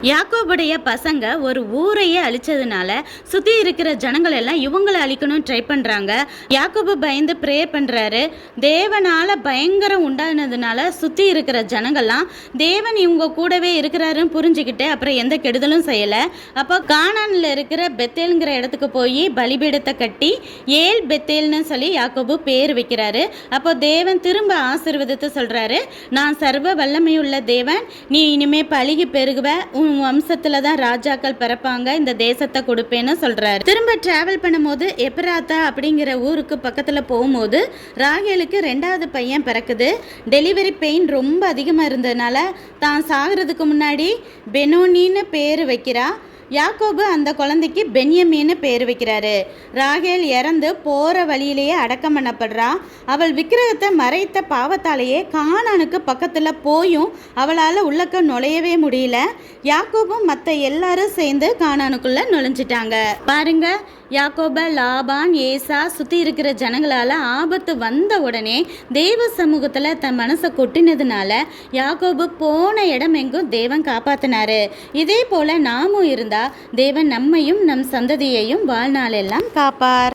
யாக்கோபுடைய பசங்க ஒரு ஊரையே அழிச்சதுனால சுத்தி இருக்கிற ஜனங்கள் எல்லாம் இவங்களை அழிக்கணும் ட்ரை பண்றாங்க. யாக்கோபு பயந்து ப்ரேயர் பண்றாரு. தேவனால பயங்கரம் உண்டானதுனால சுத்தி இருக்கிற ஜனங்கள்லாம் தேவன் இவங்க கூடவே இருக்கிறாருன்னு புரிஞ்சுக்கிட்டு அப்புறம் எந்த கெடுதலும் செய்யல. அப்போ கானான்ல இருக்கிற பெத்தேல்ங்கிற இடத்துக்கு போய் பலிபீடத்தை கட்டி ஏல் பெத்தேல்னு சொல்லி யாக்கோபு பேர் வைக்கிறாரு. அப்போ தேவன் திரும்ப ஆசீர்வாதத்தை சொல்றாரு. நான் சர்வ வல்லமையுள்ள தேவன், நீ இனிமே பழுகி பெருகுவ, வம்சத்துல தான் ராஜாக்கள் பிறப்பாங்க, இந்த தேசத்தை கொடுப்பேன்னு சொல்றாரு. திரும்ப டிராவல் பண்ணும்போது எப்ராத்தா அப்படிங்கிற ஊருக்கு பக்கத்துல போகும்போது ராகேலுக்கு 2வது பையன் பிறக்குது. டெலிவரி பெயின் ரொம்ப அதிகமா இருந்ததுனால தான் சாகிறதுக்கு முன்னாடி பெனோனின்னு பேர் வைக்கிறா. யாக்கோபு அந்த குழந்தைக்கு பென்யமீன்னு பேர் வைக்கிறாரு. ராகேல் இறந்து போகிற வழியிலேயே அடக்கம் பண்ணப்படுறா. அவள் விக்கிரகத்தை மறைத்த பாவத்தாலேயே கானானுக்கு பக்கத்தில் போயும் அவளால் உள்ளக்க நுழையவே முடியல. யாக்கோபும் மற்ற எல்லாரும் சேர்ந்து கானானுக்குள்ளே நுழைஞ்சிட்டாங்க. பாருங்க, யாக்கோப, லாபான், ஏசா சுற்றி இருக்கிற ஜனங்களால் ஆபத்து வந்த உடனே தேவ சமூகத்தில் தன் மனசை கொட்டினதுனால யாக்கோபு போன இடம் எங்கும் தேவன் காப்பாற்றினாரு. இதே போல் நாமும் இருந்தால் தேவன் நம்மையும் நம் சந்ததியையும் வாழ்நாளெல்லாம் காப்பார்.